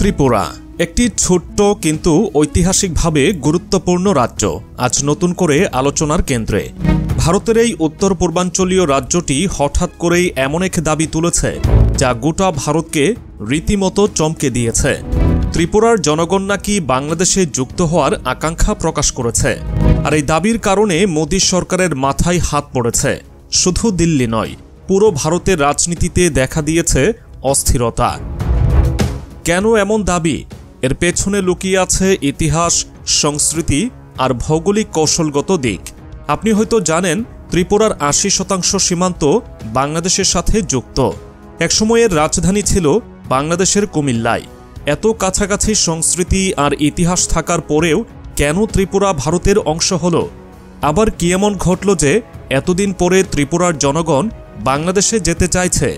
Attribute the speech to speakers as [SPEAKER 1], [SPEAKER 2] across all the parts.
[SPEAKER 1] ত্রিপুরা একটি ছোট্ট কিন্তু ঐতিহাসিকভাবে গুরুত্বপূর্ণ রাজ্য আজ নতুন করে আলোচনার কেন্দ্রে। ভারতের এই উত্তর পূর্বাঞ্চলীয় রাজ্যটি হঠাৎ করেই এমন এক দাবি তুলেছে যা গোটা ভারতকে রীতিমতো চমকে দিয়েছে। ত্রিপুরার জনগণ নাকি বাংলাদেশে যুক্ত হওয়ার আকাঙ্ক্ষা প্রকাশ করেছে, আর এই দাবির কারণে মোদী সরকারের মাথায় হাত পড়েছে। শুধু দিল্লি নয়, পুরো ভারতের রাজনীতিতে দেখা দিয়েছে অস্থিরতা। কেন এমন দাবি? এর পেছনে লুকিয়ে আছে ইতিহাস, সংস্কৃতি আর ভৌগোলিক কৌশলগত দিক। আপনি হয়তো জানেন, ত্রিপুরার ৮০% সীমান্ত বাংলাদেশের সাথে যুক্ত। একসময়ের রাজধানী ছিল বাংলাদেশের কুমিল্লায়। এত কাছাকাছি সংস্কৃতি আর ইতিহাস থাকার পরেও কেন ত্রিপুরা ভারতের অংশ হল? আবার কি এমন ঘটল যে এতদিন পরে ত্রিপুরার জনগণ বাংলাদেশে যেতে চাইছে?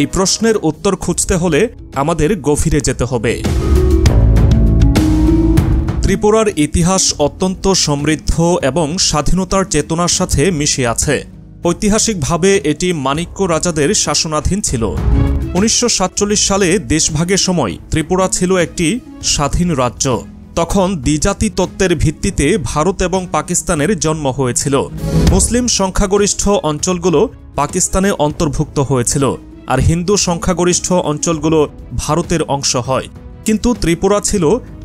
[SPEAKER 1] এই প্রশ্নের উত্তর খুঁজতে হলে আমাদের গভীরে যেতে হবে। ত্রিপুরার ইতিহাস অত্যন্ত সমৃদ্ধ এবং স্বাধীনতার চেতনার সাথে মিশে আছে। ঐতিহাসিকভাবে এটি মাণিক্য রাজাদের শাসনাধীন ছিল। ১৯৪৭ সালে দেশভাগের সময় ত্রিপুরা ছিল একটি স্বাধীন রাজ্য। তখন দ্বিজাতি তত্ত্বের ভিত্তিতে ভারত এবং পাকিস্তানের জন্ম হয়েছিল। মুসলিম সংখ্যাগরিষ্ঠ অঞ্চলগুলো পাকিস্তানে অন্তর্ভুক্ত হয়েছিল, আর হিন্দু সংখ্যাগরিষ্ঠ অঞ্চলগুলো ভারতের অংশ হয়। কিন্তু ত্রিপুরা ছিল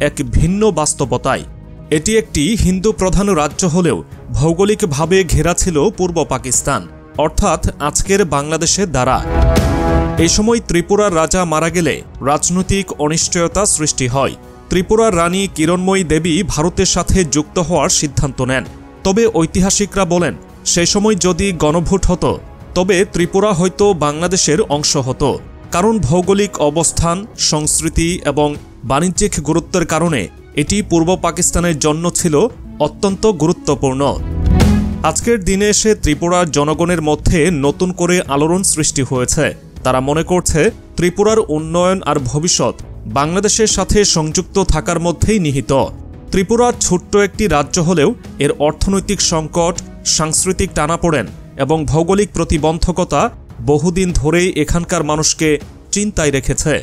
[SPEAKER 1] এক ভিন্ন বাস্তবতায়। এটি একটি হিন্দু প্রধান রাজ্য হলেও ভৌগোলিকভাবে ঘেরা ছিল পূর্ব পাকিস্তান, অর্থাৎ আজকের বাংলাদেশের দ্বারা। এই সময় ত্রিপুরার রাজা মারা গেলে রাজনৈতিক অনিশ্চয়তা সৃষ্টি হয়। ত্রিপুরার রানী কিরণময়ী দেবী ভারতের সাথে যুক্ত হওয়ার সিদ্ধান্ত নেন। তবে ঐতিহাসিকরা বলেন, সেই সময় যদি গণভোট হতো তবে ত্রিপুরা হয়তো বাংলাদেশের অংশ হতো, কারণ ভৌগোলিক অবস্থান, সংস্কৃতি এবং বাণিজ্যিক গুরুত্বের কারণে এটি পূর্ব পাকিস্তানের জন্য ছিল অত্যন্ত গুরুত্বপূর্ণ। আজকের দিনে এসে ত্রিপুরার জনগণের মধ্যে নতুন করে আলোড়ন সৃষ্টি হয়েছে। তারা মনে করছে ত্রিপুরার উন্নয়ন আর ভবিষ্যৎ বাংলাদেশের সাথে সংযুক্ত থাকার মধ্যেই নিহিত। ত্রিপুরা ছোট্ট একটি রাজ্য হলেও এর অর্থনৈতিক সংকট, সাংস্কৃতিক টানাপোড়েন এবং ভৌগোলিক প্রতিবন্ধকতা বহুদিন ধরেই এখানকার মানুষকে চিন্তায় রেখেছে।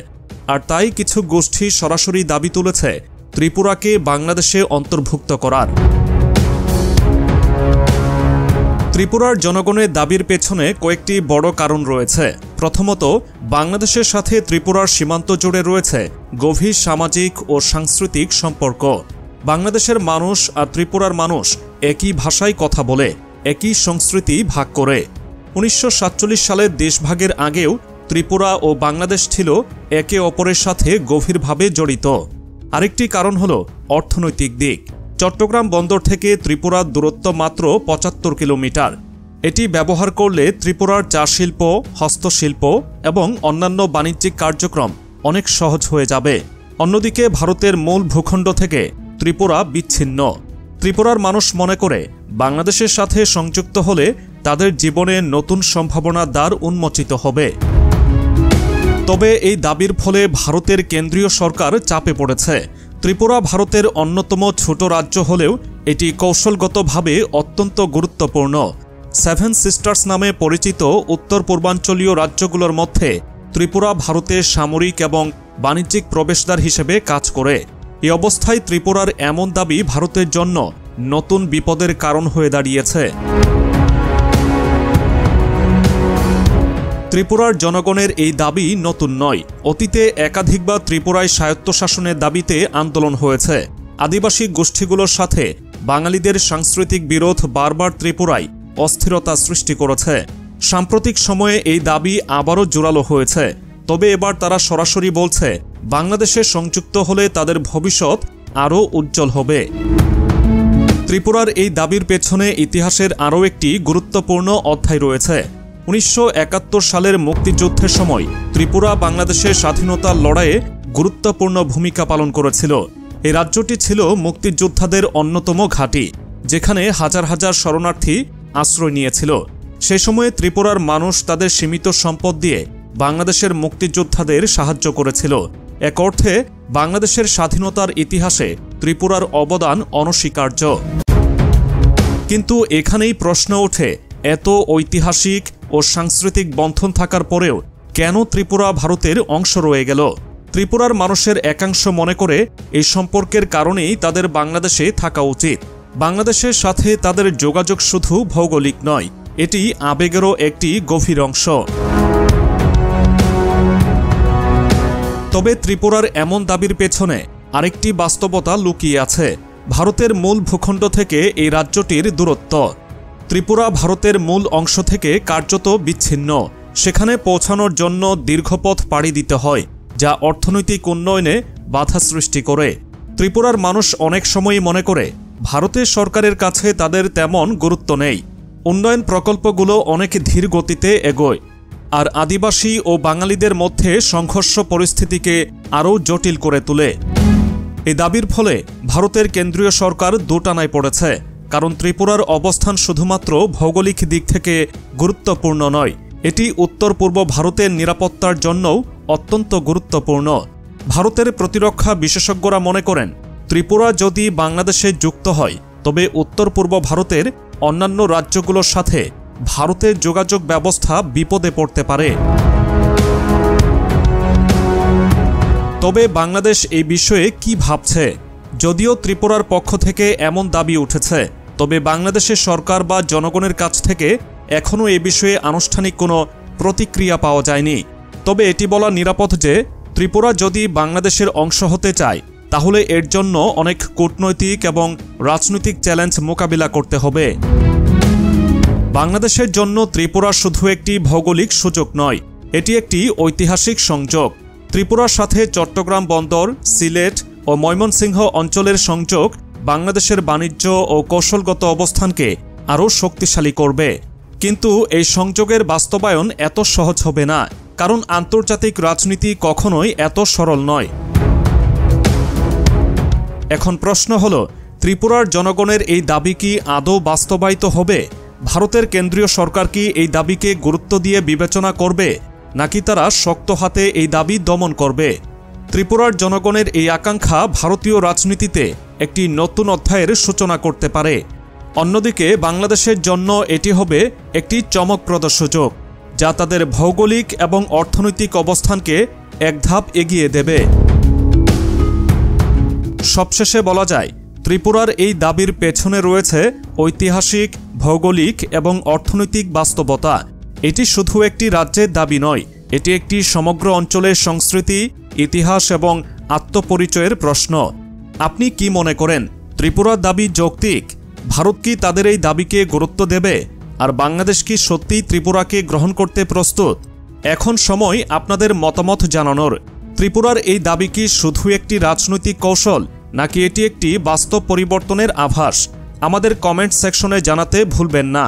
[SPEAKER 1] আর তাই কিছু গোষ্ঠী সরাসরি দাবি তুলেছে ত্রিপুরাকে বাংলাদেশে অন্তর্ভুক্ত করার। ত্রিপুরার জনগণের দাবির পেছনে কয়েকটি বড় কারণ রয়েছে। প্রথমত, বাংলাদেশের সাথে ত্রিপুরার সীমান্ত জুড়ে রয়েছে গভীর সামাজিক ও সাংস্কৃতিক সম্পর্ক। বাংলাদেশের মানুষ আর ত্রিপুরার মানুষ একই ভাষায় কথা বলে, একই সংস্কৃতি ভাগ করে। ১৯৪৭ সালের দেশভাগের আগেও ত্রিপুরা ও বাংলাদেশ ছিল একে অপরের সাথে গভীরভাবে জড়িত। আরেকটি কারণ হল অর্থনৈতিক দিক। চট্টগ্রাম বন্দর থেকে ত্রিপুরার দূরত্ব মাত্র ৭৫ কিলোমিটার। এটি ব্যবহার করলে ত্রিপুরার চা শিল্প, হস্তশিল্প এবং অন্যান্য বাণিজ্যিক কার্যক্রম অনেক সহজ হয়ে যাবে। অন্যদিকে ভারতের মূল ভূখণ্ড থেকে ত্রিপুরা বিচ্ছিন্ন। ত্রিপুরার মানুষ মনে করে বাংলাদেশের সাথে সংযুক্ত হলে তাদের জীবনে নতুন সম্ভাবনার দ্বার উন্মোচিত হবে। তবে এই দাবির ফলে ভারতের কেন্দ্রীয় সরকার চাপে পড়েছে। ত্রিপুরা ভারতের অন্যতম ছোট রাজ্য হলেও এটি কৌশলগতভাবে অত্যন্ত গুরুত্বপূর্ণ। সেভেন সিস্টার্স নামে পরিচিত উত্তর পূর্বাঞ্চলীয় রাজ্যগুলোর মধ্যে ত্রিপুরা ভারতের সামরিক এবং বাণিজ্যিক প্রবেশদ্বার হিসেবে কাজ করে। এই অবস্থায় ত্রিপুরার এমন দাবি ভারতের জন্য নতুন বিপদের কারণ হয়ে দাঁড়িয়েছে। ত্রিপুরার জনগণের এই দাবি নতুন নয়। অতীতে একাধিকবার ত্রিপুরায় স্বায়ত্তশাসনের দাবিতে আন্দোলন হয়েছে। আদিবাসী গোষ্ঠীগুলোর সাথে বাঙালিদের সাংস্কৃতিক বিরোধ বারবার ত্রিপুরায় অস্থিরতা সৃষ্টি করেছে। সাম্প্রতিক সময়ে এই দাবি আবারও জোরালো হয়েছে। তবে এবার তারা সরাসরি বলছে বাংলাদেশে সংযুক্ত হলে তাদের ভবিষ্যৎ আরও উজ্জ্বল হবে। ত্রিপুরার এই দাবির পেছনে ইতিহাসের আরও একটি গুরুত্বপূর্ণ অধ্যায় রয়েছে। ১৯৭১ সালের মুক্তিযুদ্ধের সময় ত্রিপুরা বাংলাদেশের স্বাধীনতার লড়াইয়ে গুরুত্বপূর্ণ ভূমিকা পালন করেছিল। এই রাজ্যটি ছিল মুক্তিযোদ্ধাদের অন্যতম ঘাঁটি, যেখানে হাজার হাজার শরণার্থী আশ্রয় নিয়েছিল। সেই সময়ে ত্রিপুরার মানুষ তাদের সীমিত সম্পদ দিয়ে বাংলাদেশের মুক্তিযোদ্ধাদের সাহায্য করেছিল। এক অর্থে বাংলাদেশের স্বাধীনতার ইতিহাসে ত্রিপুরার অবদান অনস্বীকার্য। কিন্তু এখানেই প্রশ্ন ওঠে, এত ঐতিহাসিক ও সাংস্কৃতিক বন্ধন থাকার পরেও কেন ত্রিপুরা ভারতের অংশ রয়ে গেল? ত্রিপুরার মানুষের একাংশ মনে করে এই সম্পর্কের কারণেই তাদের বাংলাদেশে থাকা উচিত। বাংলাদেশের সাথে তাদের যোগাযোগ শুধু ভৌগোলিক নয়, এটি আবেগেরও একটি গভীর অংশ। তবে ত্রিপুরার এমন দাবির পেছনে আরেকটি বাস্তবতা লুকিয়ে আছে। ভারতের মূল ভূখণ্ড থেকে এই রাজ্যটির দূরত্ব। ত্রিপুরা ভারতের মূল অংশ থেকে কার্যত বিচ্ছিন্ন। সেখানে পৌঁছানোর জন্য দীর্ঘপথ পাড়ি দিতে হয়, যা অর্থনৈতিক উন্নয়নে বাধা সৃষ্টি করে। ত্রিপুরার মানুষ অনেক সময়ই মনে করে ভারতের সরকারের কাছে তাদের তেমন গুরুত্ব নেই। উন্নয়ন প্রকল্পগুলো অনেক ধীর গতিতে এগোয়, আর আদিবাসী ও বাঙালিদের মধ্যে সংঘর্ষ পরিস্থিতিকে আরও জটিল করে তোলে। এই দাবির ফলে ভারতের কেন্দ্রীয় সরকার দোটানায় পড়েছে, কারণ ত্রিপুরার অবস্থান শুধুমাত্র ভৌগোলিক দিক থেকে গুরুত্বপূর্ণ নয়, এটি উত্তর পূর্ব ভারতের নিরাপত্তার জন্যও অত্যন্ত গুরুত্বপূর্ণ। ভারতের প্রতিরক্ষা বিশেষজ্ঞরা মনে করেন ত্রিপুরা যদি বাংলাদেশে যুক্ত হয় তবে উত্তর পূর্ব ভারতের অন্যান্য রাজ্যগুলোর সাথে ভারতের যোগাযোগ ব্যবস্থা বিপদে পড়তে পারে। তবে বাংলাদেশ এই বিষয়ে কি ভাবছে? যদিও ত্রিপুরার পক্ষ থেকে এমন দাবি উঠেছে, তবে বাংলাদেশের সরকার বা জনগণের কাছ থেকে এখনও এ বিষয়ে আনুষ্ঠানিক কোনো প্রতিক্রিয়া পাওয়া যায়নি। তবে এটি বলা নিরাপদ যে ত্রিপুরা যদি বাংলাদেশের অংশ হতে চায় তাহলে এর জন্য অনেক কূটনৈতিক এবং রাজনৈতিক চ্যালেঞ্জ মোকাবিলা করতে হবে। বাংলাদেশের জন্য ত্রিপুরা শুধু একটি ভৌগোলিক সুযোগ নয়, এটি একটি ঐতিহাসিক সংযোগ। ত্রিপুরার সাথে চট্টগ্রাম বন্দর, সিলেট ও ময়মনসিংহ অঞ্চলের সংযোগ বাংলাদেশের বাণিজ্য ও কৌশলগত অবস্থানকে আরও শক্তিশালী করবে। কিন্তু এই সংযোগের বাস্তবায়ন এত সহজ হবে না, কারণ আন্তর্জাতিক রাজনীতি কখনোই এত সরল নয়। এখন প্রশ্ন হল, ত্রিপুরার জনগণের এই দাবি কি আদৌ বাস্তবায়িত হবে? ভারতের কেন্দ্রীয় সরকার কি এই দাবিকে গুরুত্ব দিয়ে বিবেচনা করবে, নাকি তারা শক্ত হাতে এই দাবি দমন করবে? ত্রিপুরার জনগণের এই আকাঙ্ক্ষা ভারতীয় রাজনীতিতে একটি নতুন অধ্যায়ের সূচনা করতে পারে। অন্যদিকে বাংলাদেশের জন্য এটি হবে একটি চমকপ্রদ সুযোগ, যা তাদের ভৌগোলিক এবং অর্থনৈতিক অবস্থানকে এক ধাপ এগিয়ে দেবে। সবশেষে বলা যায়, ত্রিপুরার এই দাবির পেছনে রয়েছে ঐতিহাসিক, ভৌগোলিক এবং অর্থনৈতিক বাস্তবতা। এটি শুধু একটি রাজ্যের দাবি নয়, এটি একটি সমগ্র অঞ্চলের সংস্কৃতি, ইতিহাস এবং আত্মপরিচয়ের প্রশ্ন। আপনি কি মনে করেন, ত্রিপুরার দাবি যৌক্তিক? ভারত কি তাদের এই দাবিকে গুরুত্ব দেবে? আর বাংলাদেশ কি সত্যিই ত্রিপুরাকে গ্রহণ করতে প্রস্তুত? এখন সময় আপনাদের মতামত জানানোর। ত্রিপুরার এই দাবি কি শুধু একটি রাজনৈতিক কৌশল, নাকি এটি একটি বাস্তব পরিবর্তনের আভাস? আমাদের কমেন্ট সেকশনে জানাতে ভুলবেন না।